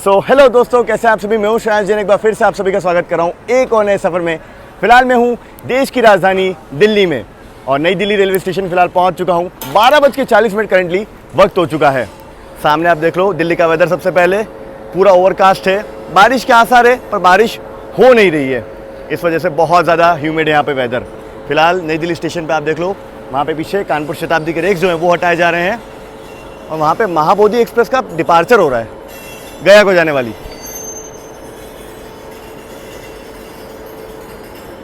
Hello दोस्तों, कैसे हैं आप सभी। मैं हूं श्रेयांश जैन, एक बार फिर से आप सभी का स्वागत कर रहा हूं एक और नए सफ़र में। फिलहाल मैं हूं देश की राजधानी दिल्ली में और नई दिल्ली रेलवे स्टेशन फिलहाल पहुंच चुका हूं। 12:40 करंटली वक्त हो चुका है। सामने आप देख लो दिल्ली का वेदर। सबसे पहले पूरा ओवरकास्ट है, बारिश के आसार है पर बारिश हो नहीं रही है। इस वजह से बहुत ज़्यादा ह्यूमिड है यहाँ पर वेदर। फिलहाल नई दिल्ली स्टेशन पर आप देख लो, वहाँ पर पीछे कानपुर शताब्दी के रेक्स जो हैं वो हटाए जा रहे हैं और वहाँ पर महाबोधि एक्सप्रेस का डिपार्चर हो रहा है गया को जाने वाली।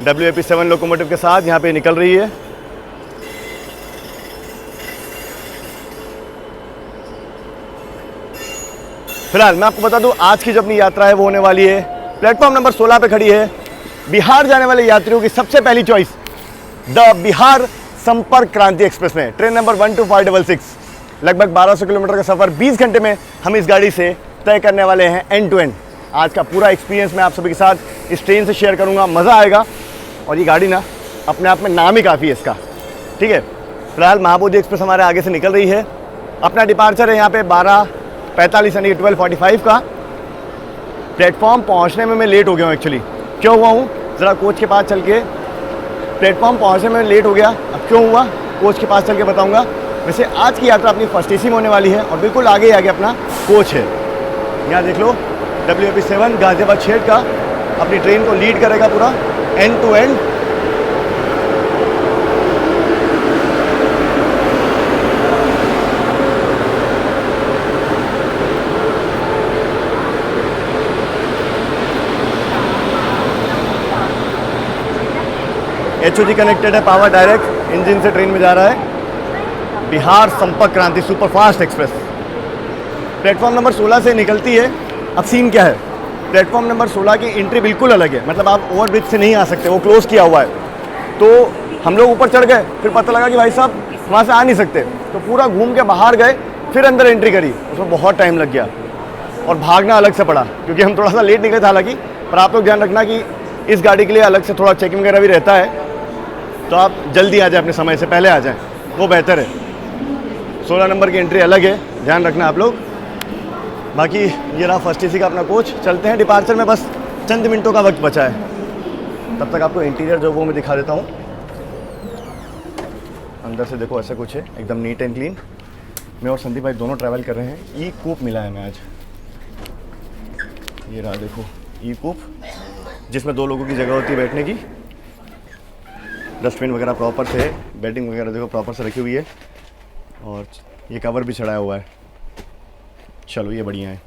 WAP-7 लोकोमोटिव के साथ यहाँ पे निकल रही है। फिलहाल मैं आपको बता दूं, आज की जो अपनी यात्रा है वो होने वाली है प्लेटफॉर्म नंबर 16 पे खड़ी है बिहार जाने वाले यात्रियों की सबसे पहली चॉइस द बिहार संपर्क क्रांति एक्सप्रेस में ट्रेन नंबर 12566। लगभग 1200 किलोमीटर का सफर 20 घंटे में हम इस गाड़ी से तय करने वाले हैं एंड टू एंड। आज का पूरा एक्सपीरियंस मैं आप सभी के साथ इस ट्रेन से शेयर करूंगा, मज़ा आएगा। और ये गाड़ी ना अपने आप में नाम ही काफ़ी है इसका, ठीक है। फिलहाल महाबोधि एक्सप्रेस हमारे आगे से निकल रही है। अपना डिपार्चर है यहाँ पे 12:45 यानी 12:45 का। प्लेटफॉर्म पहुँचने में मैं लेट हो गया हूँ एक्चुअली। क्यों हुआ हूँ, ज़रा कोच के पास चल के प्लेटफॉर्म पहुँचने में लेट हो गया। अब क्यों हुआ कोच के पास चल के बताऊँगा। वैसे आज की यात्रा अपनी फर्स्ट AC में होने वाली है और बिल्कुल आगे अपना कोच है। यहाँ देख लो WAP-7 गाजियाबाद शेड का अपनी ट्रेन को लीड करेगा पूरा end to end. HOG connected है, पावर डायरेक्ट इंजन से ट्रेन में जा रहा है। बिहार संपर्क क्रांति सुपरफास्ट एक्सप्रेस प्लेटफॉर्म नंबर 16 से निकलती है। अब सीन क्या है, प्लेटफॉर्म नंबर 16 की एंट्री बिल्कुल अलग है, मतलब आप ओवरब्रिज से नहीं आ सकते, वो क्लोज़ किया हुआ है। तो हम लोग ऊपर चढ़ गए, फिर पता लगा कि भाई साहब वहाँ से आ नहीं सकते, तो पूरा घूम के बाहर गए, फिर अंदर एंट्री करी। उसमें बहुत टाइम लग गया और भागना अलग से पड़ा क्योंकि हम थोड़ा सा लेट निकले थे। हालांकि पर आप लोग ध्यान रखना कि इस गाड़ी के लिए अलग से थोड़ा चेकिंग वगैरह भी रहता है, तो आप जल्दी आ जाए, अपने समय से पहले आ जाएँ, वो बेहतर है। 16 नंबर की एंट्री अलग है, ध्यान रखना आप लोग। बाकी ये रहा फर्स्ट AC का अपना कोच। चलते हैं डिपार्चर में, बस चंद मिनटों का वक्त बचा है। तब तक आपको इंटीरियर जो वो मैं दिखा देता हूँ। अंदर से देखो ऐसा कुछ है, एकदम नीट एंड क्लीन। मैं और संदीप भाई दोनों ट्रैवल कर रहे हैं। ई कूप मिला है मैं आज। ये रहा देखो ई कूप, जिसमें 2 लोगों की जगह होती है बैठने की। डस्टबिन वगैरह प्रॉपर से है, बेडिंग वगैरह देखो प्रॉपर से रखी हुई है और ये कवर भी चढ़ाया हुआ है। चलो ये बढ़िया है।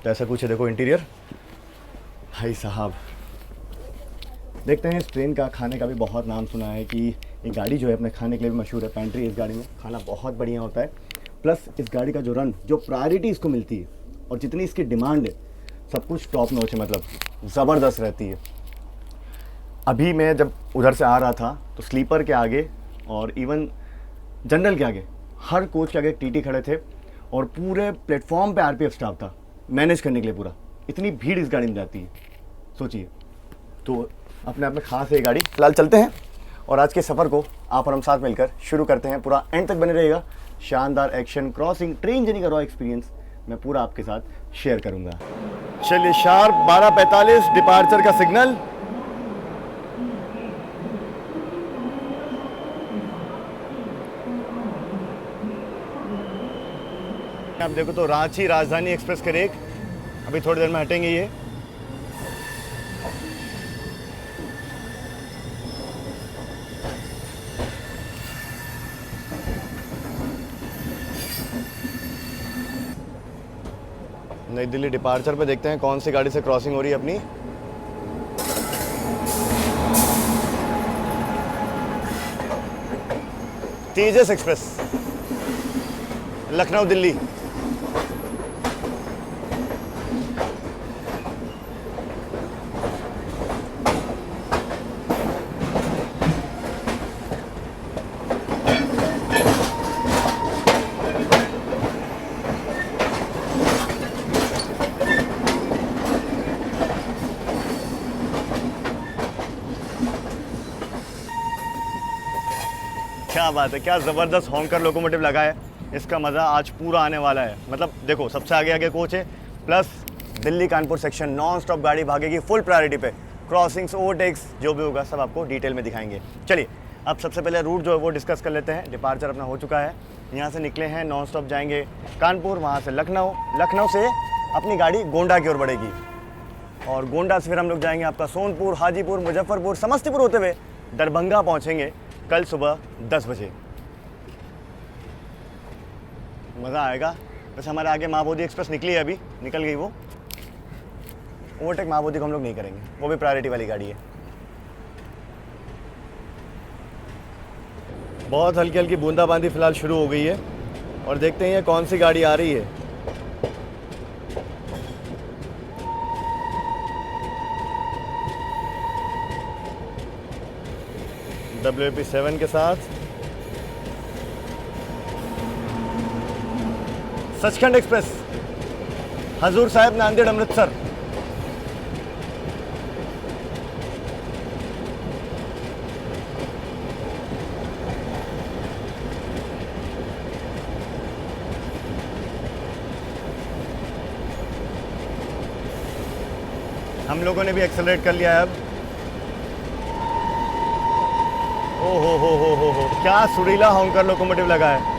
तो ऐसा कुछ है देखो इंटीरियर। भाई साहब देखते हैं। इस ट्रेन का खाने का भी बहुत नाम सुना है कि ये गाड़ी जो है अपने खाने के लिए भी मशहूर है। पेंट्री इस गाड़ी में खाना बहुत बढ़िया होता है। प्लस इस गाड़ी का जो रन, जो प्रायोरिटी इसको मिलती है और जितनी इसकी डिमांड है, सब कुछ टॉप नॉच है, मतलब ज़बरदस्त रहती है। अभी मैं जब उधर से आ रहा था तो स्लीपर के आगे और इवन जनरल के आगे, हर कोच के आगे TT खड़े थे और पूरे प्लेटफॉर्म पे RPF स्टाफ था मैनेज करने के लिए पूरा। इतनी भीड़ इस गाड़ी में जाती है, सोचिए। तो अपने आप में खास है ये गाड़ी। फिलहाल चलते हैं और आज के सफ़र को आप और हम साथ मिलकर शुरू करते हैं। पूरा एंड तक बने रहेगा। शानदार एक्शन, क्रॉसिंग, ट्रेन जर्नी का रॉ एक्सपीरियंस मैं पूरा आपके साथ शेयर करूँगा। चलिए, शार्प 12:45 डिपार्चर का सिग्नल। आप देखो तो रांची राजधानी एक्सप्रेस के रेक अभी थोड़ी देर में हटेंगे। ये नई दिल्ली डिपार्चर पे देखते हैं कौन सी गाड़ी से क्रॉसिंग हो रही है अपनी। तेजस एक्सप्रेस लखनऊ दिल्ली। क्या बात है, क्या ज़बरदस्त हॉन्कर लोकोमोटिव लगा है। इसका मज़ा आज पूरा आने वाला है। मतलब देखो, सबसे आगे आगे कोच है, plus Delhi Kanpur section non stop गाड़ी भागेगी फुल प्रायोरिटी पे। क्रॉसिंग्स, ओवरटेक्स जो भी होगा सब आपको डिटेल में दिखाएंगे। चलिए अब सबसे पहले रूट जो है वो डिस्कस कर लेते हैं। डिपार्चर अपना हो चुका है, यहाँ से निकले हैं, नॉन स्टॉप जाएंगे कानपुर, वहाँ से लखनऊ, लखनऊ से अपनी गाड़ी गोंडा की ओर बढ़ेगी और गोंडा से फिर हम लोग जाएंगे आपका सोनपुर, हाजीपुर, मुजफ्फरपुर, समस्तीपुर होते हुए दरभंगा पहुँचेंगे कल सुबह 10 बजे। मज़ा आएगा। बस हमारे आगे माँ बोधी एक्सप्रेस निकली है, अभी निकल गई वो। ओवरटेक माँ बोधी को हम लोग नहीं करेंगे, वो भी प्रायोरिटी वाली गाड़ी है। बहुत हल्की हल्की बूंदाबांदी फिलहाल शुरू हो गई है और देखते हैं ये कौन सी गाड़ी आ रही है। WP7 के साथ सचखंड एक्सप्रेस, हजूर साहिब, नांदेड़, अमृतसर। हम लोगों ने भी एक्सेलरेट कर लिया है अब। ओ हो, क्या सुरीला हॉन्कर लोकोमोटिव लगा है।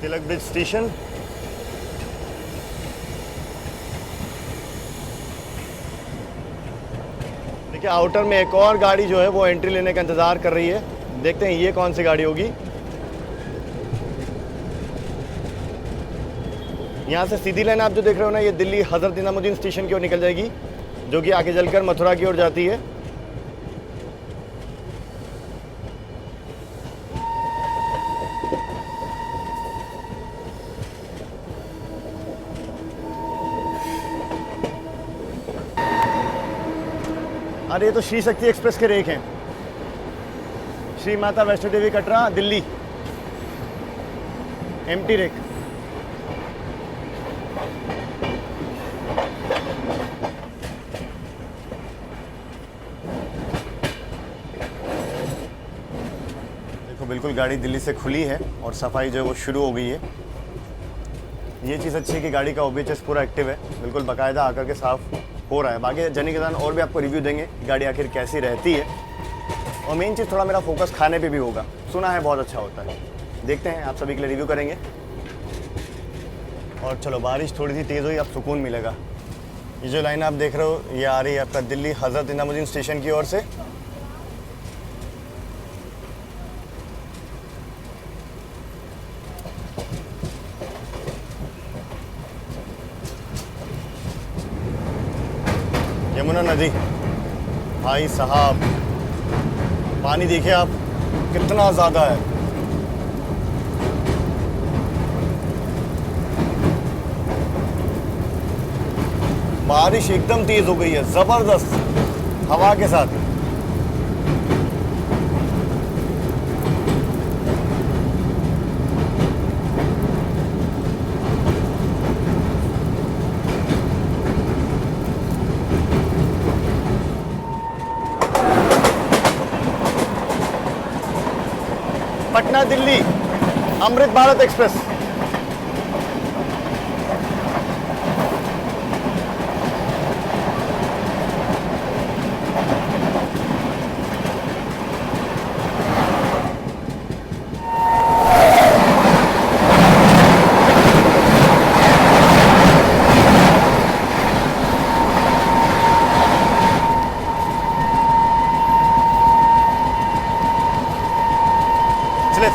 तिलक ब्रिज स्टेशन, देखिए आउटर में एक और गाड़ी जो है वो एंट्री लेने का इंतजार कर रही है। देखते हैं ये कौन सी गाड़ी होगी। यहाँ से सीधी लाइन आप जो देख रहे हो ना, ये दिल्ली हजरत निजामुद्दीन स्टेशन की ओर निकल जाएगी, जो कि आगे चलकर मथुरा की ओर जाती है। अरे ये तो श्री शक्ति एक्सप्रेस के रेक हैं। Shri Mata Vaishno Devi Katra Delhi, empty rake. देखो बिल्कुल गाड़ी दिल्ली से खुली है और सफाई जो है वो शुरू हो गई है। ये चीज़ अच्छी है कि गाड़ी का OBHS पूरा एक्टिव है, बिल्कुल बाकायदा आकर के साफ हो रहा है। बाकी जाने के दौरान और भी आपको रिव्यू देंगे गाड़ी आखिर कैसी रहती है। और मेन चीज़ थोड़ा मेरा फोकस खाने पे भी होगा, सुना है बहुत अच्छा होता है। देखते हैं, आप सभी के लिए रिव्यू करेंगे। और चलो बारिश थोड़ी सी तेज़ हुई, अब सुकून मिलेगा। ये जो लाइन आप देख रहे हो ये आ रही है आपका दिल्ली हजरत निजामुद्दीन स्टेशन की ओर से। यमुना नदी, भाई साहब पानी देखिए आप कितना ज़्यादा है। बारिश एकदम तेज़ हो गई है, ज़बरदस्त हवा के साथ। पटना दिल्ली अमृत भारत एक्सप्रेस।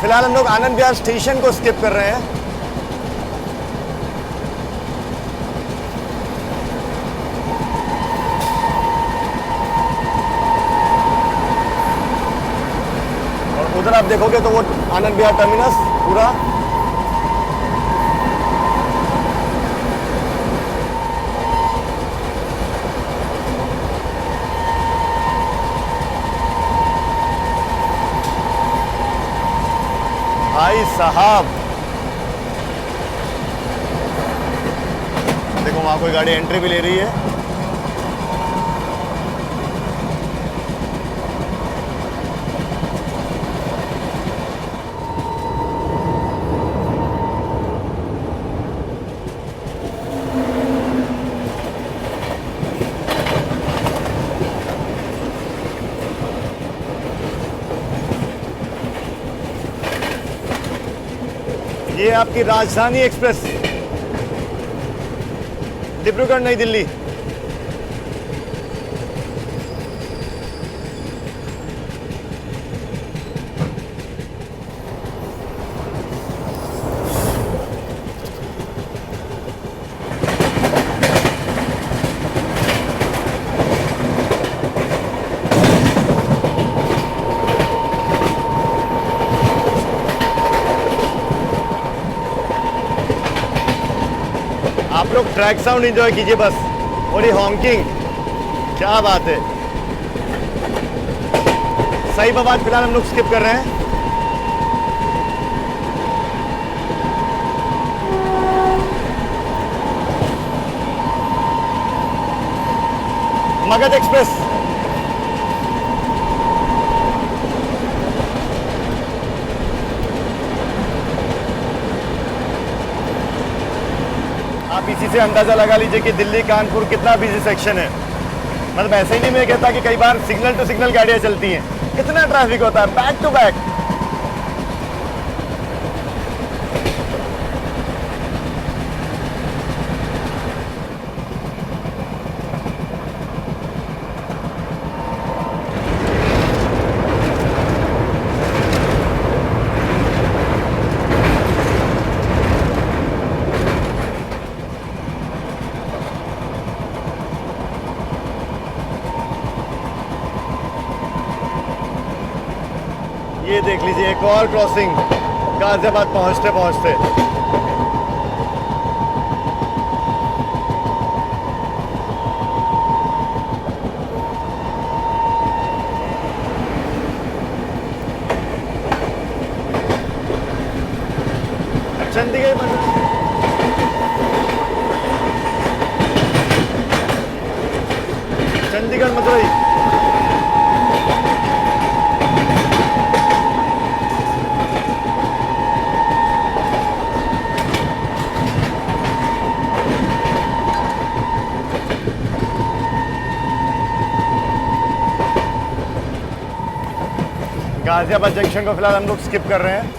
फिलहाल हम लोग आनंद विहार स्टेशन को स्किप कर रहे हैं। और उधर आप देखोगे तो वो आनंद विहार टर्मिनस पूरा भाई साहब। देखो वहाँ कोई गाड़ी एंट्री भी ले रही है। ये है आपकी राजधानी एक्सप्रेस, डिब्रूगढ़ नई दिल्ली। आप लोग ट्रैक साउंड एंजॉय कीजिए बस, और ये हॉन्किंग क्या बात है। सही बात फिलहाल हम लोग स्किप कर रहे हैं। मगध एक्सप्रेस, आप इसी से अंदाजा लगा लीजिए कि दिल्ली कानपुर कितना बिजी सेक्शन है। मतलब ऐसे ही नहीं मैं कहता कि कई बार सिग्नल टू सिग्नल गाड़ियां चलती हैं, कितना ट्रैफिक होता है बैक टू बैक। ये देख लीजिए एक और क्रॉसिंग गाजियाबाद पहुंचते पहुंचते। चंडीगढ़ चंडीगढ़ मदुरई, गाजियाबाद जंक्शन को फिलहाल हम लोग स्किप कर रहे हैं।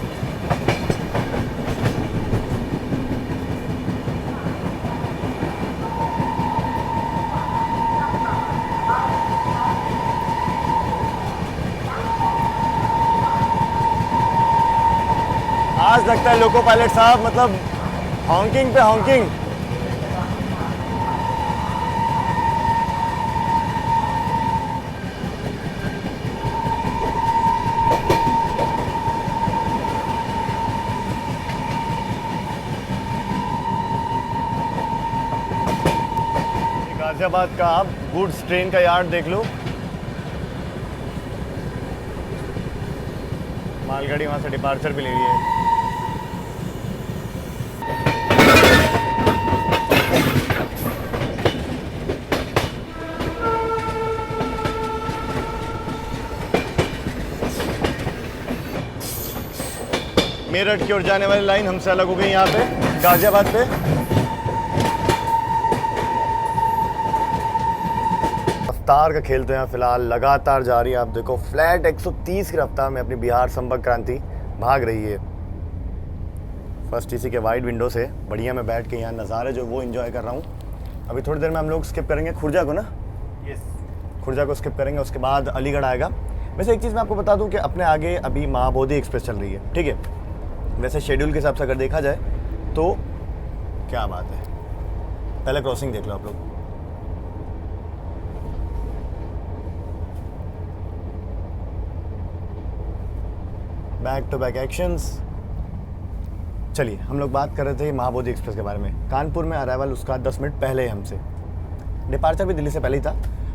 आज लगता है लोको पायलट साहब मतलब हॉन्किंग पे हॉन्किंग। गाजियाबाद का आप गुड्स ट्रेन का यार्ड देख लो, मालगाड़ी वहां से डिपार्चर भी ले रही है। मेरठ की ओर जाने वाली लाइन हमसे अलग हो गई यहाँ पे गाजियाबाद पे। रफ्तार का खेल तो यहाँ फिलहाल लगातार जारी है। आप देखो फ्लैट 130 की रफ्तार में अपनी बिहार संपर्क क्रांति भाग रही है। फर्स्ट टीसी के वाइड विंडो से बढ़िया मैं बैठ के यहाँ नज़ारे जो वो एंजॉय कर रहा हूँ। अभी थोड़ी देर में हम लोग स्किप करेंगे खुर्जा को ना, खुर्जा को स्किप करेंगे, उसके बाद अलीगढ़ आएगा। वैसे एक चीज़ मैं आपको बता दूँ कि अपने आगे अभी महाबोधि एक्सप्रेस चल रही है, ठीक है। वैसे शेड्यूल के हिसाब से अगर देखा जाए तो क्या बात है, पहले क्रॉसिंग देख लो आप लोग। Back to back actions. चलिए हम लोग बात कर रहे थे महाबोधि एक्सप्रेस के बारे में। कानपुर में अराइवल उसका 10 मिनट पहले है हमसे, डिपार्चर भी दिल्ली से पहले ही था,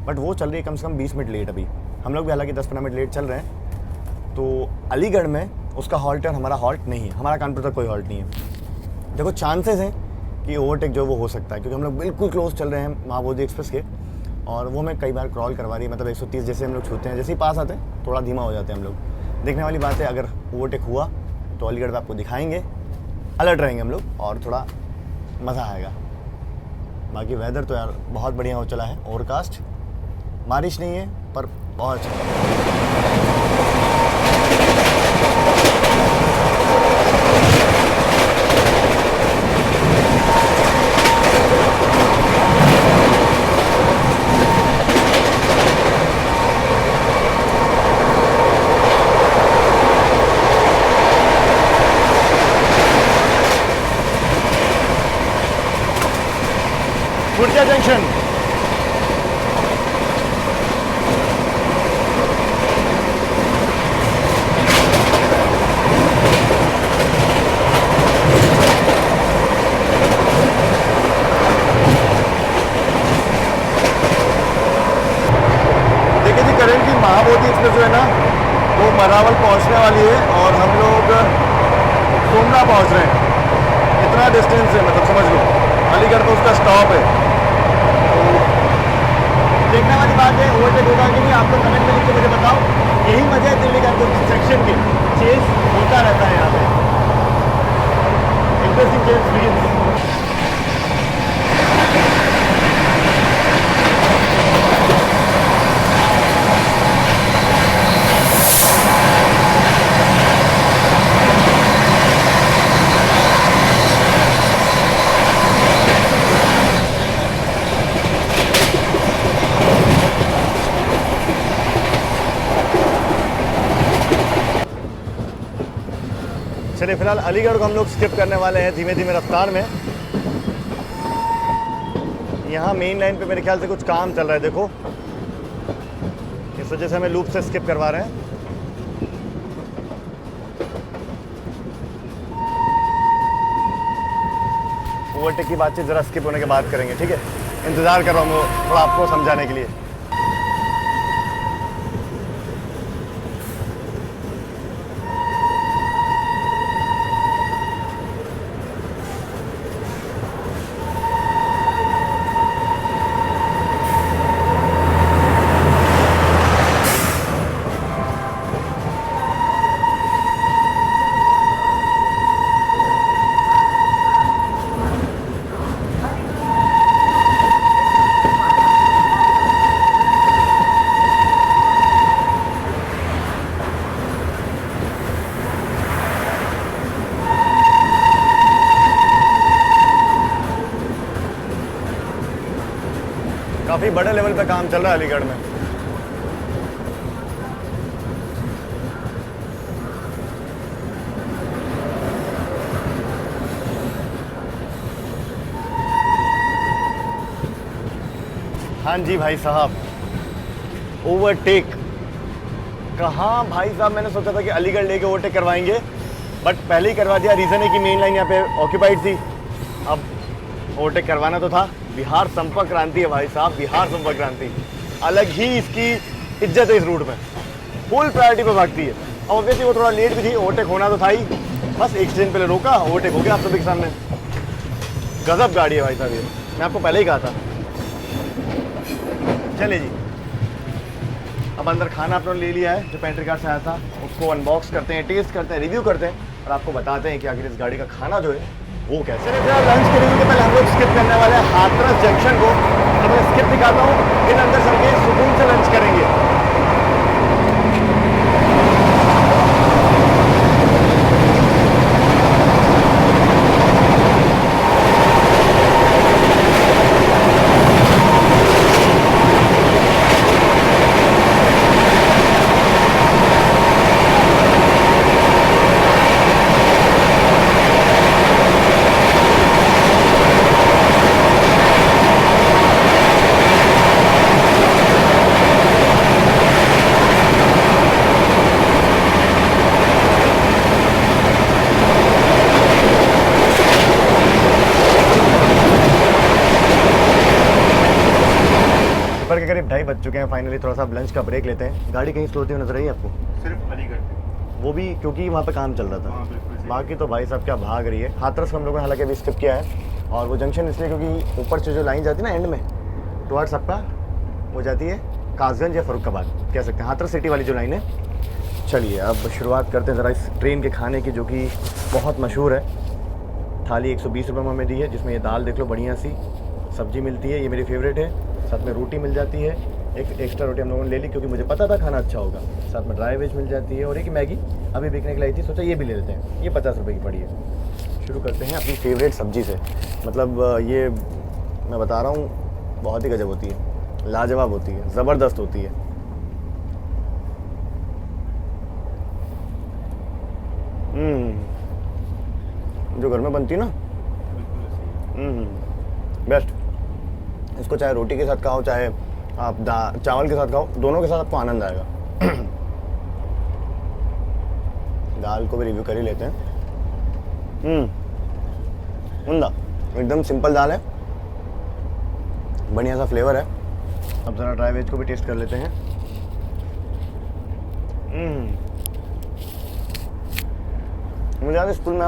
बट वो चल रही है कम से कम 20 मिनट लेट। अभी हम लोग भी हालांकि 10-15 मिनट लेट चल रहे हैं। तो अलीगढ़ में उसका हॉल्ट है और हमारा हॉल्ट नहीं है, हमारा कानपुर तक कोई हॉल्ट नहीं है। देखो चांसेस हैं कि ओवरटेक जो वो हो सकता है, क्योंकि हम लोग बिल्कुल क्लोज चल रहे हैं महाबोधि एक्सप्रेस के, और वो मैं कई बार क्रॉल करवा रही है। मतलब 130 जैसे हम लोग छूते हैं, जैसे ही पास आते हैं थोड़ा धीमा हो जाते हैं हम लोग। देखने वाली बात है, अगर ओवरटेक हुआ तो अलीगढ़ में आपको दिखाएंगे, अलर्ट रहेंगे हम लोग और थोड़ा मज़ा आएगा। बाकी वेदर तो यार बहुत बढ़िया हो चला है, ओवरकास्ट, बारिश नहीं है पर बहुत अच्छा। जंक्शन। देखिए जी, करेंट की महाबोधि एक्सप्रेस जो है ना वो मरावल पहुंचने वाली है और हम लोग सोमना पहुंच रहे हैं। इतना डिस्टेंस है, मतलब समझ लो अलीगढ़ पर उसका स्टॉप है। तो देखने वाली बात है ओवरटेक होगा कि नहीं, आप लोग कमेंट में लिख के मुझे बताओ। यही मजा है दिल्ली का सेक्शन के, चेस होता रहता है यहाँ पे, इंटरेस्टिंग चेस बिगिंस। चलिए फिलहाल अलीगढ़ को हम लोग स्किप करने वाले हैं धीमे धीमे रफ्तार में। यहाँ मेन लाइन पे मेरे ख्याल से कुछ काम चल रहा है, देखो इस वजह से हमें लूप से स्किप करवा रहे हैं। ओवरटेक की बातचीत जरा स्किप होने के बाद करेंगे, ठीक है? इंतजार कर रहा हूँ थोड़ा आपको समझाने के लिए। काफ़ी बड़े लेवल पे काम चल रहा है अलीगढ़ में। हाँ जी भाई साहब, ओवरटेक कहाँ भाई साहब, मैंने सोचा था कि अलीगढ़ लेके ओवरटेक करवाएंगे, बट पहले ही करवा दिया। रीज़न है कि मेन लाइन यहाँ पे ऑक्यूपाइड थी, अब ओवरटेक करवाना तो था। बिहार संपर्क क्रांति है भाई साहब, बिहार संपर्क क्रांति, अलग ही इसकी इज्जत है इस रूट में, फुल प्रायोरिटी पे भागती है। अब ऑब्वियसली वो थोड़ा लेट भी थी, ओवरटेक होना तो था ही, बस एक स्टेशन पहले रोका, ओवरटेक हो गया आप सभी के सामने। गजब गाड़ी है भाई साहब ये, मैं आपको पहले ही कहा था। चलिए जी, अब अंदर खाना आप लोगों ने ले लिया है जो पेंट्री कार से आया था, उसको अनबॉक्स करते हैं, टेस्ट करते हैं, रिव्यू करते हैं और आपको बताते हैं कि आखिर इस गाड़ी का खाना जो है वो कैसे। चलिए फिर लंच के रिव्यू के पहले हम लोग स्किप करने वाले हैं हाथरस जंक्शन को, तो मैं स्किप दिखाता हूँ, फिर अंदर चल के सुकून से लंच करेंगे। दोपहर के करीब 2:30 बज चुके हैं। फाइनली थोड़ा सा लंच का ब्रेक लेते हैं। गाड़ी कहीं स्लो होती हुई नजर आई आपको? सिर्फ अलीगढ़ पे, वो भी क्योंकि वहाँ पे काम चल रहा था, बाकी तो भाई साहब क्या भाग रही है। हाथरस को हम लोगों ने हालांकि अभी स्किप किया है, और वो जंक्शन इसलिए क्योंकि ऊपर से जो लाइन जाती है ना एंड में टुवर्ड्स आपका, वो जाती है कासगंज या फरुखाबाद कह सकते हैं, हाथरस सिटी वाली जो लाइन है। चलिए अब शुरुआत करते हैं ज़रा इस ट्रेन के खाने की, जो कि बहुत मशहूर है। थाली 120 रुपये में हमें दी है, जिसमें ये दाल देख लो बढ़िया सी, सब्जी मिलती है, ये मेरी फेवरेट है, साथ में रोटी मिल जाती है, एक एक्स्ट्रा रोटी हम लोगों ने ले ली क्योंकि मुझे पता था खाना अच्छा होगा, साथ में ड्राई वेज मिल जाती है, और एक मैगी अभी बिकने के लाई थी, सोचा ये भी ले लेते हैं, ये 50 रुपये की पड़ी है। शुरू करते हैं अपनी फेवरेट सब्जी से, मतलब ये मैं बता रहा हूँ बहुत ही गजब होती है, लाजवाब होती है, ज़बरदस्त होती है। जो घर में बनती है ना, बेस्ट। इसको चाहे रोटी के साथ खाओ, चाहे आप चावल के साथ खाओ, दोनों के साथ आपको आनंद आएगा। दाल को भी रिव्यू कर ही लेते हैं। उम्दा, एकदम सिंपल दाल है, बढ़िया सा फ्लेवर है। अब ज़रा ड्राई वेज को भी टेस्ट कर लेते हैं। मुझे याद है स्कूल में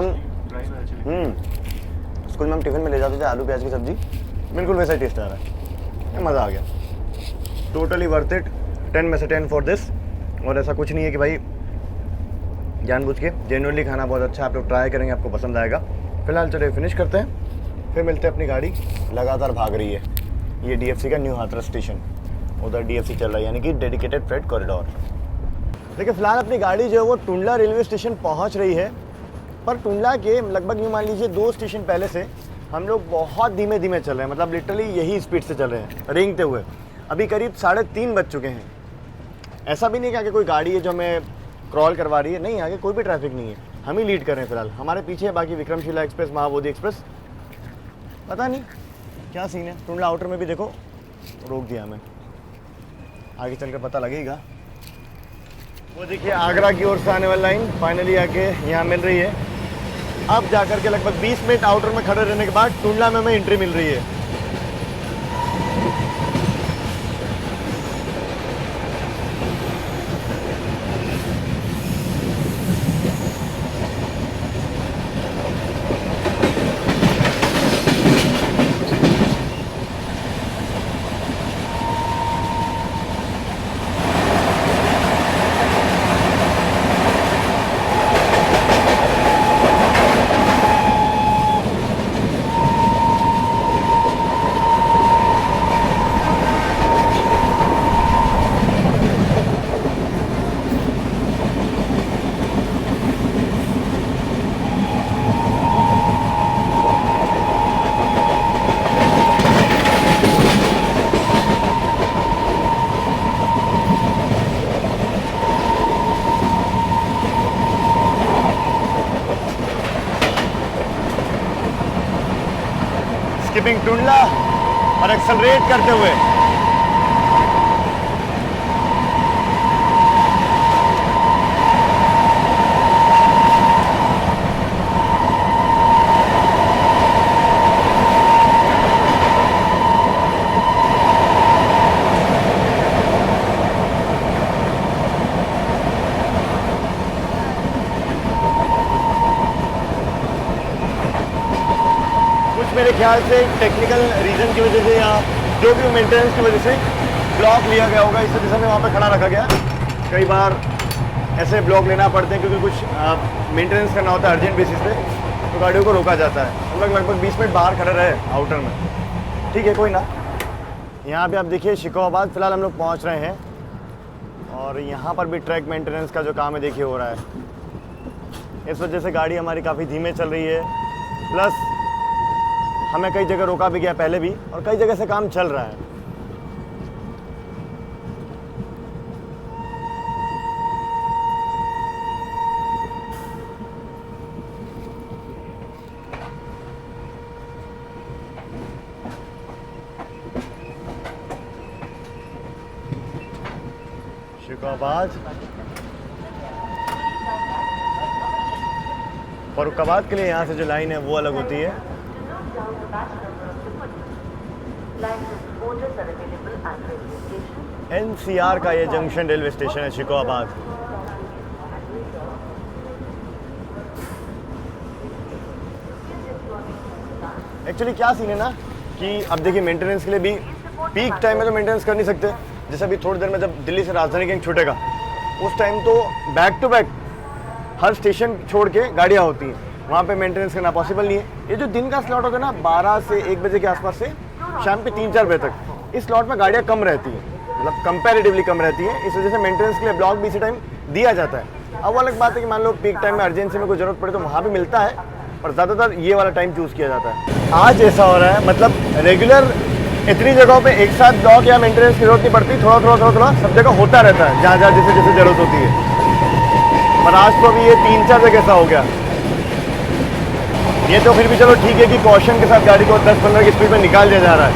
हम टिफ़िन में ले जाते थे आलू प्याज की सब्ज़ी, बिल्कुल वैसा ही टेस्ट आ रहा है, मज़ा आ गया। टोटली वर्थ इट, 10 में से 10 फॉर दिस। और ऐसा कुछ नहीं है कि भाई जानबूझ के, जेन्युइनली खाना बहुत अच्छा है। आप लोग ट्राई करेंगे, आपको पसंद आएगा। फिलहाल चलिए फिनिश करते हैं, फिर मिलते हैं। अपनी गाड़ी लगातार भाग रही है। ये DFC का न्यू हाथरस स्टेशन, उधर DFC चल रहा है, यानी कि डेडिकेटेड फ्रेट कॉरिडोर। देखिए फिलहाल अपनी गाड़ी जो है वो टुंडला रेलवे स्टेशन पहुंच रही है, पर टुंडला के लगभग यूँ मान लीजिए 2 स्टेशन पहले से हम लोग बहुत धीमे धीमे चल रहे हैं, मतलब लिटरली यही स्पीड से चल रहे हैं, रेंगते हुए। अभी करीब 3:30 बज चुके हैं। ऐसा भी नहीं कि आगे कोई गाड़ी है जो हमें क्रॉल करवा रही है, नहीं, आगे कोई भी ट्रैफिक नहीं है, हम ही लीड कर रहे हैं फिलहाल। हमारे पीछे बाकी विक्रमशिला एक्सप्रेस, महाबोधि एक्सप्रेस, पता नहीं क्या सीन है। टुंडला आउटर में भी देखो रोक दिया हमें, आगे चलकर पता लगेगा। वो देखिए आगरा की ओर से आने वाली लाइन फाइनली आके यहाँ मिल रही है। अब जाकर के लगभग 20 मिनट आउटर में खड़े रहने के बाद टुंडला में हमें एंट्री मिल रही है। स्किपिंग टुंडला और एक्सेलरेट करते हुए मेरे ख्याल से टेक्निकल रीज़न की वजह से या जो भी मेंटेनेंस की वजह से ब्लॉक लिया गया होगा, इस वजह से वहाँ पे खड़ा रखा गया। कई बार ऐसे ब्लॉक लेना पड़ते हैं क्योंकि कुछ मेंटेनेंस करना होता है अर्जेंट बेसिस पे, तो गाड़ियों को रोका जाता है। हम लोग लगभग 20 मिनट बाहर खड़े रहे आउटर में, ठीक है कोई ना। यहाँ पे आप देखिए शिकोहाबाद फिलहाल हम लोग पहुँच रहे हैं, और यहाँ पर भी ट्रैक मेंटेनेंस का जो काम है देखिए हो रहा है। इस वजह से गाड़ी हमारी काफ़ी धीमे चल रही है, प्लस हमें कई जगह रोका भी गया पहले भी, और कई जगह से काम चल रहा है। शिकोहाबाद, फरुखाबाद के लिए यहाँ से जो लाइन है वो अलग होती है। NCR का ये जंक्शन रेलवे स्टेशन है शिकोहाबाद। एक्चुअली क्या सीन है ना कि अब देखिए मेंटेनेंस के लिए भी पीक टाइम में तो मेंटेनेंस कर नहीं सकते। जैसे अभी थोड़ी देर में जब दिल्ली से राजधानी गैंग छूटेगा, उस टाइम तो बैक टू बैक हर स्टेशन छोड़ के गाड़ियाँ होती हैं, वहाँ पे मेंटेनेंस करना पॉसिबल नहीं है। ये जो दिन का स्लॉट होता है ना 12 से 1 बजे के आसपास से शाम के 3-4 बजे तक, इस स्लॉट में गाड़ियाँ कम रहती हैं, मतलब कंपैरेटिवली कम रहती है। इस वजह से मेंटेनेंस के लिए ब्लॉक भी इसी टाइम दिया जाता है। अब वो अलग बात है कि मान लो पीक टाइम में अर्जेंसी में कोई ज़रूरत पड़े तो वहाँ भी मिलता है, पर ज़्यादातर ये वाला टाइम चूज़ किया जाता है। आज ऐसा हो रहा है, मतलब रेगुलर इतनी जगहों पे एक साथ ब्लॉक या मेंटेनेंस की जरूरत नहीं पड़ती, थोड़ा सब जगह होता रहता है जहाँ जहाँ जैसे जैसे जरूरत होती है। पर आज तो अभी ये 3-4 जगह ऐसा हो गया। ये तो फिर भी चलो ठीक है कि कॉशन के साथ गाड़ी को 10-15 की स्पीड में निकाल दिया जा रहा है।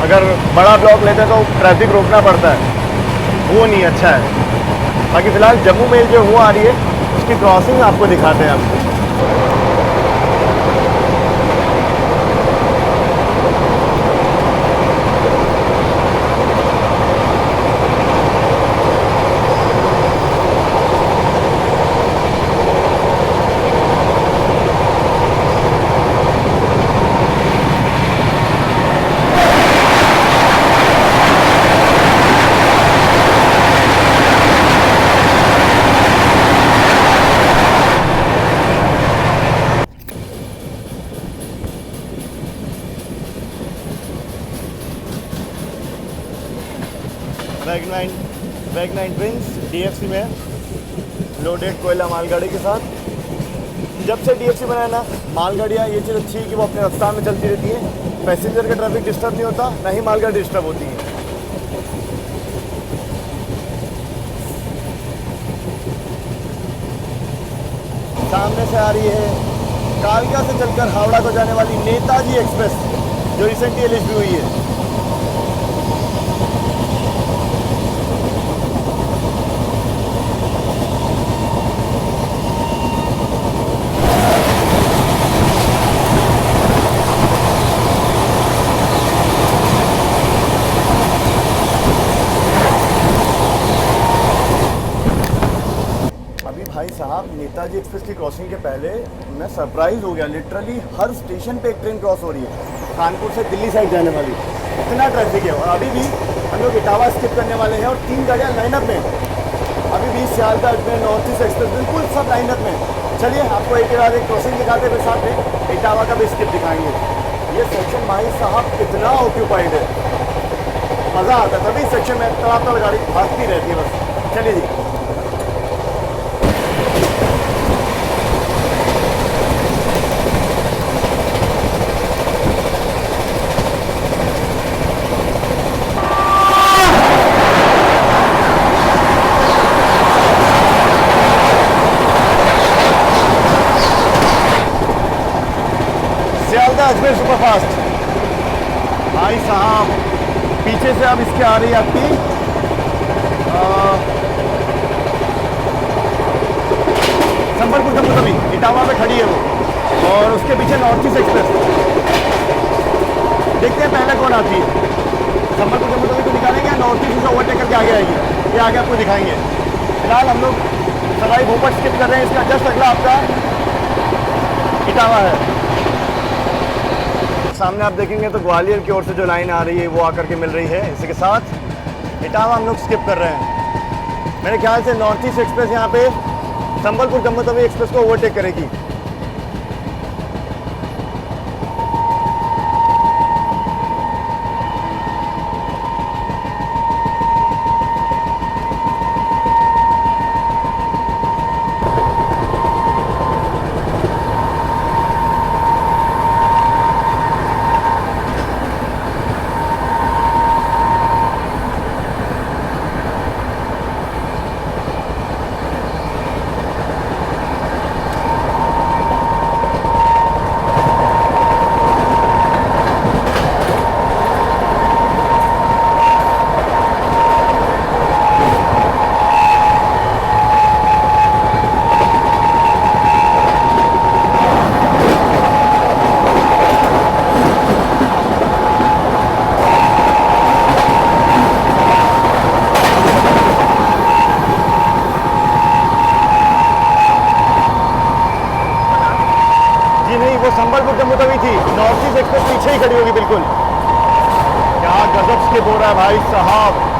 अगर बड़ा ब्लॉक लेते हैं तो ट्रैफिक रोकना पड़ता है, वो नहीं अच्छा है। बाकी फ़िलहाल जम्मू मेल जो वो आ रही है उसकी क्रॉसिंग आपको दिखाते हैं आपको। वैगनाइन ट्विंस DFC में लोडेड कोयला मालगाड़ी के साथ। जब से DFC बनाया ना, मालगाड़ियाँ ये चीज़ अच्छी है कि वो अपने रफ्तार में चलती रहती है, पैसेंजर का ट्रैफिक डिस्टर्ब नहीं होता, ना ही मालगाड़ी डिस्टर्ब होती है। सामने से आ रही है कालका से चलकर हावड़ा को जाने वाली नेताजी एक्सप्रेस, जो रिसेंटली LHB हुई है। भाई साहब, नेताजी एक्सप्रेस की क्रॉसिंग के पहले मैं सरप्राइज हो गया। लिटरली हर स्टेशन पे एक ट्रेन क्रॉस हो रही है, कानपुर से दिल्ली साइड जाने वाली। इतना ट्रैफिक है। और अभी भी हम लोग इटावा स्किप करने वाले हैं और 3 गाड़ियाँ लाइनअप में। अभी भी सियालदह में नॉर्थ ईस्ट एक्सप्रेस बिल्कुल सब लाइनअप में। चलिए आपको एक के बाद एक क्रॉसिंग दिखाते हैं, फिर साथ में इटावा का भी स्किप दिखाएंगे। ये सेक्शन भाई साहब कितना ऑक्यूपाइड है, मज़ा आता है। तभी सेक्शन में तड़ातड़ गाड़ी भागती रहती है बस। चलिए जी। अजमेर सुपरफास्ट भाई साहब, पीछे से अब इसके आ रही है आपकी संबलपुर जम्मू तवी, इटावा पे खड़ी है वो, और उसके पीछे नॉर्थ ईस्ट एक्सप्रेस। देखते हैं पहले कौन आती है। संबलपुर जम्मू तवी को निकालेंगे या नॉर्थ ईस्ट से ओवरटेक करके आगे आएगी, ये आगे आपको दिखाएंगे। फिलहाल हम लोग सराई भोपाल स्किप कर रहे हैं। इसका जस्ट अगला आपका इटावा है। सामने आप देखेंगे तो ग्वालियर की ओर से जो लाइन आ रही है वो आकर के मिल रही है। इसी के साथ इटावा हम लोग स्किप कर रहे हैं। मेरे ख्याल से नॉर्थ ईस्ट एक्सप्रेस यहाँ पे संबलपुर जम्मू तवी एक्सप्रेस को ओवरटेक करेगी। संबलपुर जम्मू तवी थी, नॉर्थ ईस्ट एक्सप्रेस पीछे ही खड़ी होगी बिल्कुल। क्या गजब स्किप हो रहा है भाई साहब।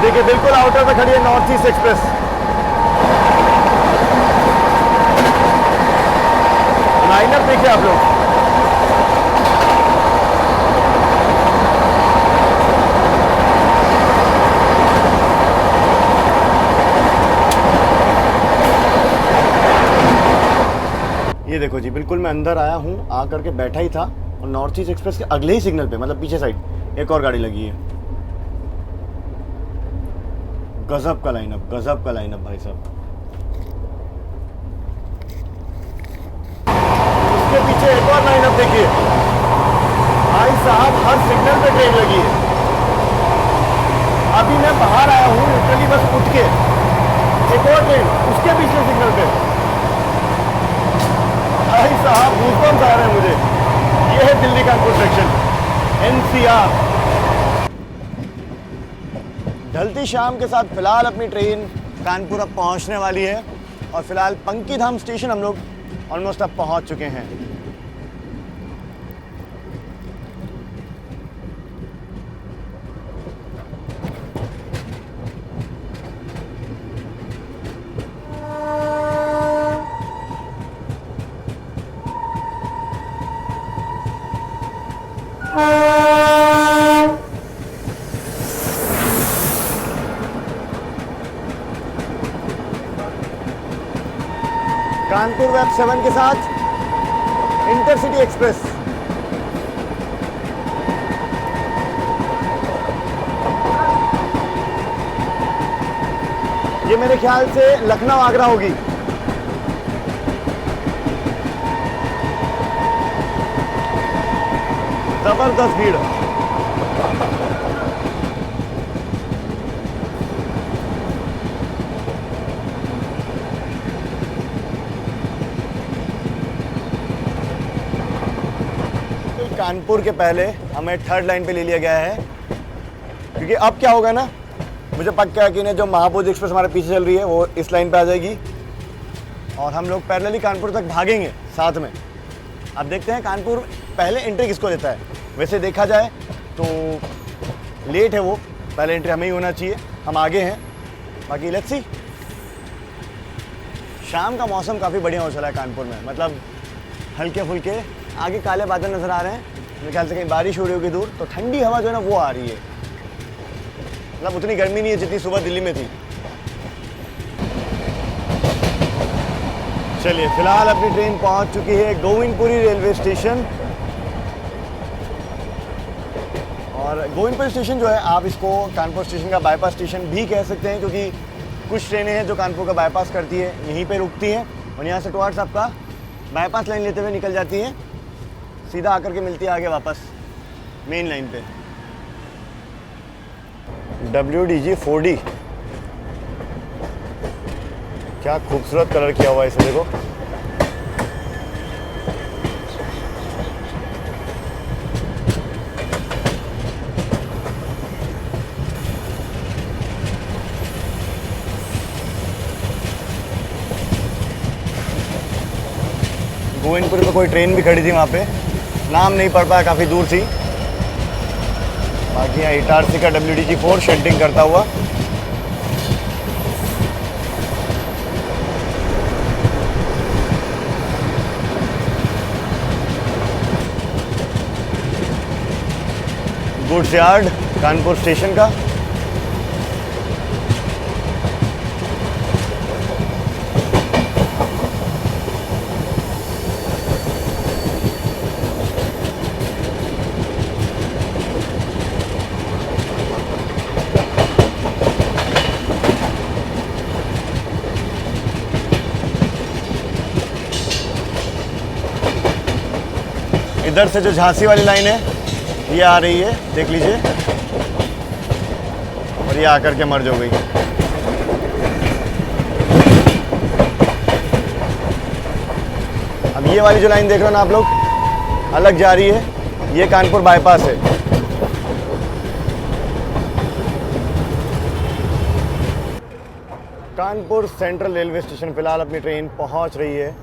देखिए बिल्कुल आउटर पे खड़ी है नॉर्थ ईस्ट एक्सप्रेस। लाइनअप देखिए आप लोग। देखो जी, बिल्कुल मैं अंदर आया हूँ, आ करके बैठा ही था और नॉर्थ ईस्ट एक्सप्रेस के अगले ही सिग्नल पे, मतलब पीछे साइड एक और गाड़ी लगी है। गजब का लाइनअप, गजब का लाइनअप भाई साहब। उसके पीछे एक और लाइनअप देखिए भाई साहब, हर सिग्नल पे ट्रेन लगी है। अभी मैं बाहर आया हूँ लिटरली बस उठ के, एक और ट्रेन उसके पिछले सिग्नल पे। भाई साहब गूज़बम्स आ रहे हैं मुझे। ये है दिल्ली कानपुर सेक्शन, NCR। ढलती शाम के साथ फिलहाल अपनी ट्रेन कानपुर अब पहुंचने वाली है और फिलहाल पंकीधाम स्टेशन हम लोग ऑलमोस्ट अब पहुंच चुके हैं। कानपुर वेब 7 के साथ इंटरसिटी एक्सप्रेस। ये मेरे ख्याल से लखनऊ आगरा होगी। जबरदस्त भीड़। कानपुर के पहले हमें थर्ड लाइन पे ले लिया गया है, क्योंकि अब क्या होगा ना, मुझे पक्का यकीन है जो महाबोधि एक्सप्रेस हमारे पीछे चल रही है वो इस लाइन पे आ जाएगी और हम लोग पैरेलली कानपुर तक भागेंगे साथ में। अब देखते हैं कानपुर पहले एंट्री किसको देता है। वैसे देखा जाए तो लेट है वो, पहले एंट्री हमें ही होना चाहिए, हम आगे हैं। बाकी लेट्स सी। शाम का मौसम काफ़ी बढ़िया हो चला है कानपुर में, मतलब हल्के फुल्के आगे काले बादल नज़र आ रहे हैं। मेरे ख्याल से कहीं बारिश हो रही होगी दूर, तो ठंडी हवा जो है ना वो आ रही है। मतलब उतनी गर्मी नहीं है जितनी सुबह दिल्ली में थी। चलिए फिलहाल अपनी ट्रेन पहुंच चुकी है गोविंदपुरी रेलवे स्टेशन। और गोविंदपुरी स्टेशन जो है, आप इसको कानपुर स्टेशन का बाईपास स्टेशन भी कह सकते हैं, क्योंकि कुछ ट्रेनें हैं जो कानपुर का बाईपास करती है, यहीं पे रुकती हैं और यहाँ से टुवर्ड्स आपका बाईपास लाइन लेते हुए निकल जाती हैं, सीधा आकर के मिलती है आगे वापस मेन लाइन पे। WDG 4D, क्या खूबसूरत कलर किया हुआ है इसे देखो। गोविंदपुर पे कोई ट्रेन भी खड़ी थी वहाँ पे, नाम नहीं पड़ पाया, काफ़ी दूर थी। बाकी यहाँ इटारसी का WDG 4 शेडिंग करता हुआ। गुड्स यार्ड कानपुर स्टेशन का। इधर से जो झांसी वाली लाइन है ये आ रही है, देख लीजिए, और ये आकर के मर्ज हो गई। अब ये वाली जो लाइन देख रहे हो ना आप लोग, अलग जा रही है, ये कानपुर बाईपास है। कानपुर सेंट्रल रेलवे स्टेशन फिलहाल अपनी ट्रेन पहुंच रही है।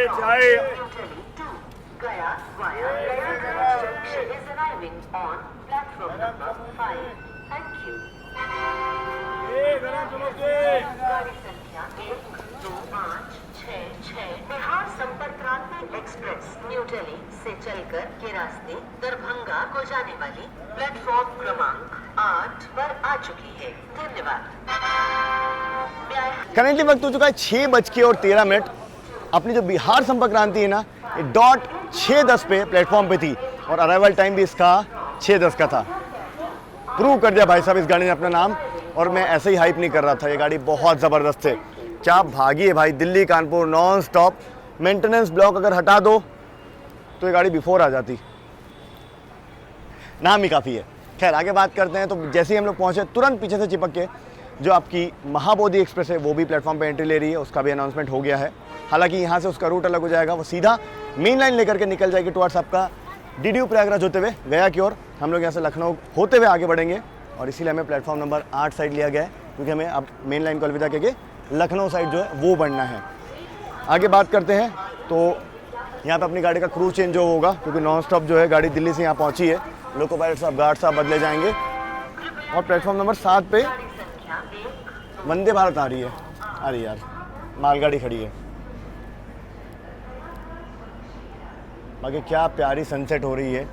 चाय Gaya via Gaya Junction is arriving on platform number 5. Thank you. गाड़ी संख्या 12566 बिहार संपर्क क्रांति एक्सप्रेस न्यू दिल्ली से चलकर के रास्ते दरभंगा को जाने वाली प्लेटफॉर्म क्रमांक 8 पर आ चुकी है। धन्यवाद। करेंटली वक्त हो चुका है 6:13। अपनी जो बिहार संपर्क क्रांति है ना, ये डॉट 6:10 पे प्लेटफॉर्म पे थी और अराइवल टाइम भी इसका 6:10 का था। प्रूव कर दिया भाई साहब इस गाड़ी ने अपना नाम, और मैं ऐसे ही हाइप नहीं कर रहा था। ये गाड़ी बहुत ज़बरदस्त है, क्या भागी है भाई। Delhi Kanpur non stop, maintenance block अगर हटा दो तो ये गाड़ी बिफोर आ जाती। नाम ही काफ़ी है। खैर आगे बात करते हैं। तो जैसे ही हम लोग पहुँचे, तुरंत पीछे से चिपक के जो आपकी महाबोधि एक्सप्रेस है वो भी प्लेटफॉर्म पे एंट्री ले रही है, उसका भी अनाउंसमेंट हो गया है। हालांकि यहाँ से उसका रूट अलग हो जाएगा, वो सीधा मेन लाइन लेकर के निकल जाएगी टुवर्ड्स आपका DDU प्रयागराज होते हुए गया की ओर। हम लोग यहाँ से लखनऊ होते हुए आगे बढ़ेंगे और इसीलिए हमें प्लेटफॉर्म नंबर 8 साइड लिया गया है, क्योंकि हमें अब मेन लाइन को अलविदा कहके लखनऊ साइड जो है वो बढ़ना है। आगे बात करते हैं तो यहाँ पे अपनी गाड़ी का क्रू चेंज जो होगा, क्योंकि नॉन स्टॉप जो है गाड़ी दिल्ली से यहाँ पहुँची है। लोको पायलट साहब, गार्ड साहब बदले जाएंगे और प्लेटफॉर्म नंबर 7 पे वंदे भारत आ रही है। अरे यार, मालगाड़ी खड़ी है। बाकी क्या प्यारी सनसेट हो रही है,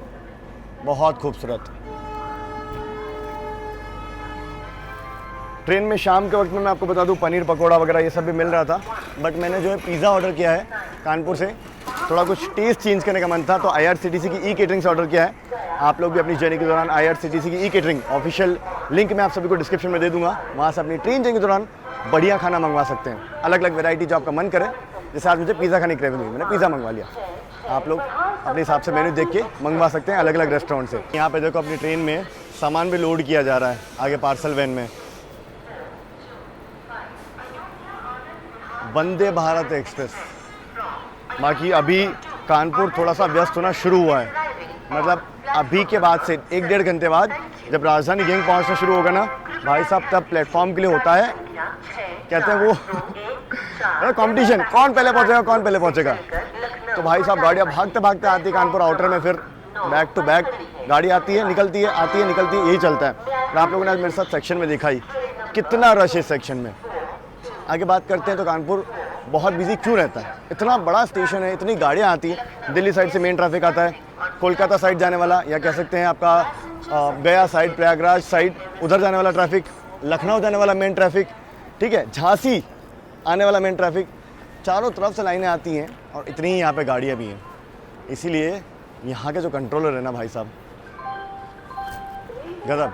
बहुत खूबसूरत। ट्रेन में शाम के वक्त में मैं आपको बता दूं, पनीर पकोड़ा वगैरह ये सब भी मिल रहा था, बट मैंने जो है पिज़्ज़ा ऑर्डर किया है कानपुर से। थोड़ा कुछ टेस्ट चेंज करने का मन था तो IRCTC की ई-केटरिंग से ऑर्डर किया है। आप लोग भी अपनी जर्नी के दौरान IRCTC की ई-केटरिंग ऑफिशियल लिंक मैं आप सभी को डिस्क्रिप्शन में दे दूंगा, वहाँ से अपनी ट्रेन जर्नी के दौरान बढ़िया खाना मंगवा सकते हैं। अलग अलग वैरायटी जो आपका मन करे। जैसे आज मुझे पिज़्ज़ा खाने की क्रेविंग हुई, मैंने पिज़्ज़ा मंगवा लिया। आप लोग अपने हिसाब से मेन्यू देख के मंगवा सकते हैं अलग अलग रेस्टोरेंट से। यहाँ पे देखो अपनी ट्रेन में सामान भी लोड किया जा रहा है आगे पार्सल वैन में। वंदे भारत एक्सप्रेस। बाकी अभी कानपुर थोड़ा सा व्यस्त होना शुरू हुआ है, मतलब अभी के बाद से 1-1.5 घंटे बाद जब राजधानी गैंग पहुंचना शुरू होगा ना भाई साहब, तब प्लेटफॉर्म के लिए होता है, कहते हैं वो कंपटीशन, कौन पहले पहुंचेगा। तो भाई साहब गाड़ियाँ भागते भागते आती है कानपुर आउटर में, फिर बैक टू बैक गाड़ी आती है निकलती है, आती है निकलती है, यही चलता है। और आप लोगों ने आज मेरे साथ सेक्शन में देखा ही कितना रश है सेक्शन में। आगे बात करते हैं तो कानपुर बहुत बिजी क्यों रहता है। इतना बड़ा स्टेशन है, इतनी गाड़ियाँ आती हैं। दिल्ली साइड से मेन ट्रैफिक आता है, कोलकाता साइड जाने वाला, या कह सकते हैं आपका गया साइड, प्रयागराज साइड उधर जाने वाला ट्रैफिक, लखनऊ जाने वाला मेन ट्रैफिक, ठीक है, झांसी आने वाला मेन ट्रैफिक। चारों तरफ से लाइनें आती हैं और इतनी ही यहाँ पे गाड़ियाँ भी हैं। इसीलिए यहाँ के जो कंट्रोलर है ना भाई साहब, गजब।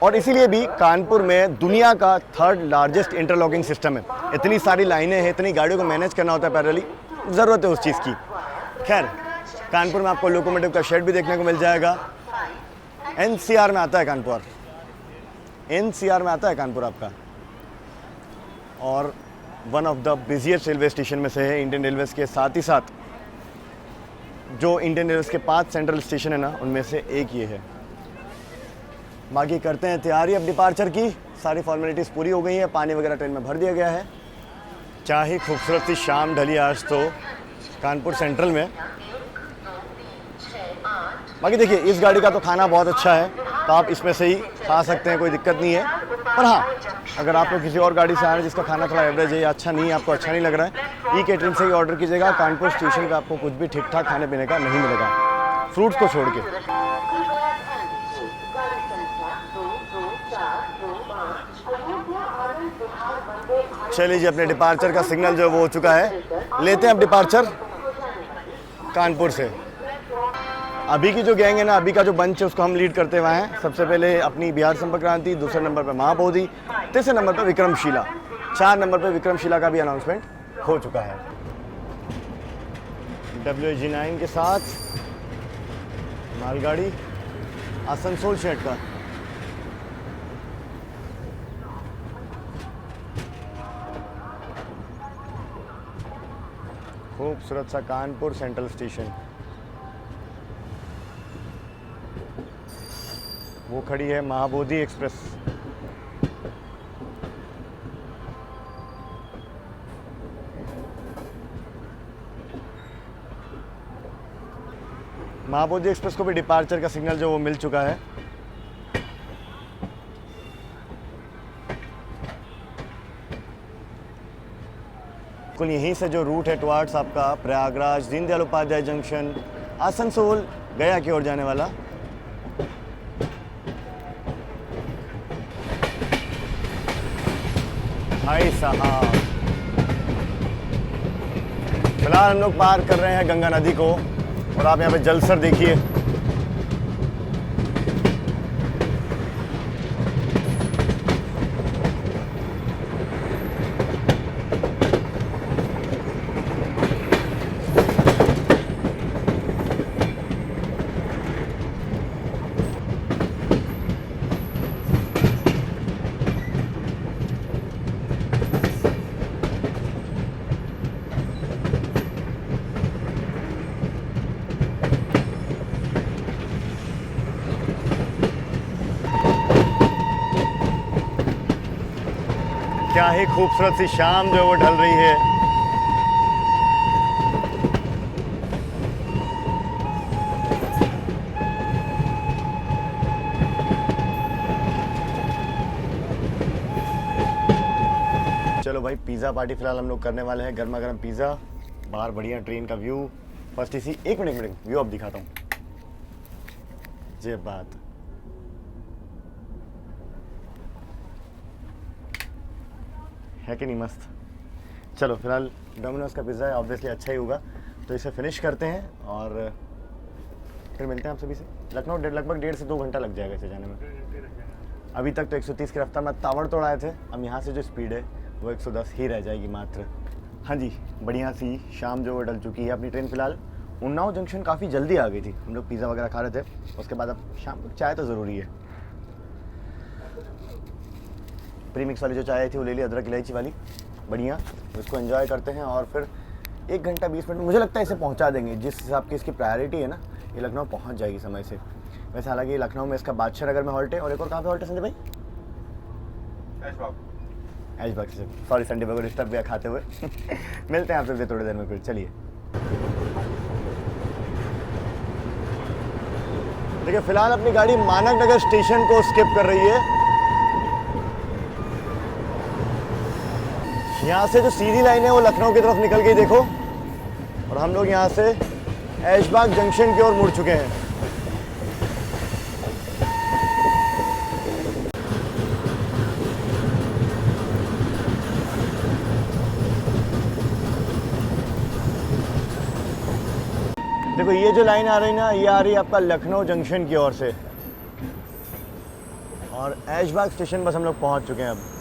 और इसीलिए भी कानपुर में दुनिया का 3rd लार्जेस्ट इंटरलॉकिंग सिस्टम है। इतनी सारी लाइनें हैं, इतनी गाड़ियों को मैनेज करना होता है पैरेलली, ज़रूरत है उस चीज़ की। खैर कानपुर में आपको लोकोमोटिव का शेड भी देखने को मिल जाएगा। NCR में आता है कानपुर, NCR में आता है कानपुर आपका, और one of the busiest railway station में से है इंडियन रेलवेज़ के। साथ ही साथ जो इंडियन रेलवेज़ के 5 सेंट्रल स्टेशन है ना, उनमें से एक ये है। बाकी करते हैं तैयारी अब डिपार्चर की। सारी फॉर्मेलिटीज़ पूरी हो गई हैं, पानी वगैरह ट्रेन में भर दिया गया है। चाहे खूबसूरत सी शाम ढली आज तो कानपुर सेंट्रल में। बाकी देखिए इस गाड़ी का तो खाना बहुत अच्छा है, तो आप इसमें से ही खा सकते हैं, कोई दिक्कत नहीं है। पर हाँ, अगर आप लोग किसी और गाड़ी से आ रहे हैं जिसका खाना थोड़ा एवरेज है या अच्छा नहीं है, आपको अच्छा नहीं लग रहा है, ई-केटरिंग से ही ऑर्डर कीजिएगा। कानपुर स्टेशन का आपको कुछ भी ठीक ठाक खाने पीने का नहीं मिलेगा, फ्रूट्स को छोड़ के। चलिए जी, अपने डिपार्चर का सिग्नल जो है वो हो चुका है, लेते हैं अब डिपार्चर कानपुर से। अभी की जो गैंग है ना, अभी का जो बंच है उसको हम लीड करते हुए हैं। सबसे पहले अपनी बिहार संपर्क क्रांति, दूसरे नंबर पर महाबोधि, तीसरे नंबर पर विक्रमशिला, 4 नंबर पर विक्रमशिला का भी अनाउंसमेंट हो चुका है। WG9 के साथ मालगाड़ी आसनसोल शेड का। खूबसूरत सा कानपुर सेंट्रल स्टेशन। वो खड़ी है महाबोधि एक्सप्रेस। महाबोधि एक्सप्रेस को भी डिपार्चर का सिग्नल जो वो मिल चुका है। बिल्कुल यहीं से जो रूट है टुवार्ड्स आपका प्रयागराज, दीनदयाल उपाध्याय जंक्शन, आसनसोल, गया की ओर जाने वाला। भाई साहब, फिलहाल हम लोग पार कर रहे हैं गंगा नदी को और आप यहाँ पे जलसर देखिए। क्या ही खूबसूरत सी शाम जो है वो ढल रही है। चलो भाई, पिज़्ज़ा पार्टी फिलहाल हम लोग करने वाले हैं। गर्मा गर्म पिज़्ज़ा, बाहर बढ़िया ट्रेन का व्यू। फर्स्ट इसी एक मिनट व्यू अब दिखाता हूँ। ये बात है कि नहीं मस्त। चलो फिलहाल डोमिनोज का पिज़्ज़ा है, ऑब्वियसली अच्छा ही होगा, तो इसे फिनिश करते हैं और फिर मिलते हैं आप सभी से। लखनऊ लगभग 1.5 से 2 घंटा लग जाएगा इसे जाने में। अभी तक तो 130 की रफ्तार में ताबड़तोड़ आए थे, अब यहाँ से जो स्पीड है वो 110 ही रह जाएगी मात्र। हाँ जी, बढ़िया सी शाम जो डल चुकी है। अपनी ट्रेन फिलहाल उन्नाव जंक्शन काफ़ी जल्दी आ गई थी। हम लोग पिज़्ज़ा वगैरह खा रहे थे, उसके बाद अब शाम को चाय तो ज़रूरी है। प्रीमिक्स वाली जो चाय थी वो ले ली, अदरक इलायची वाली, बढ़िया। उसको एंजॉय करते हैं और फिर 1 घंटा 20 मिनट मुझे लगता है इसे पहुंचा देंगे। जिस हिसाब की इसकी प्रायोरिटी है ना, ये लखनऊ पहुंच जाएगी समय से। वैसे हालांकि लखनऊ में इसका बादशाह नगर में हॉल्ट है, और एक और कहाँ पे हॉल्ट है संजय भाई? ऐशबाग से। सॉरी संडे भाई को डिस्टर्ब किया खाते हुए। मिलते हैं आपसे थोड़ी देर में फिर। चलिए देखिए, फिलहाल अपनी गाड़ी मानक नगर स्टेशन को स्किप कर रही है। यहाँ से जो सीधी लाइन है वो लखनऊ की तरफ निकल गई देखो, और हम लोग यहाँ से ऐशबाग जंक्शन की ओर मुड़ चुके हैं। देखो ये जो लाइन आ रही ना, ये आ रही है आपका लखनऊ जंक्शन की ओर से, और ऐशबाग स्टेशन बस हम लोग पहुँच चुके हैं अब।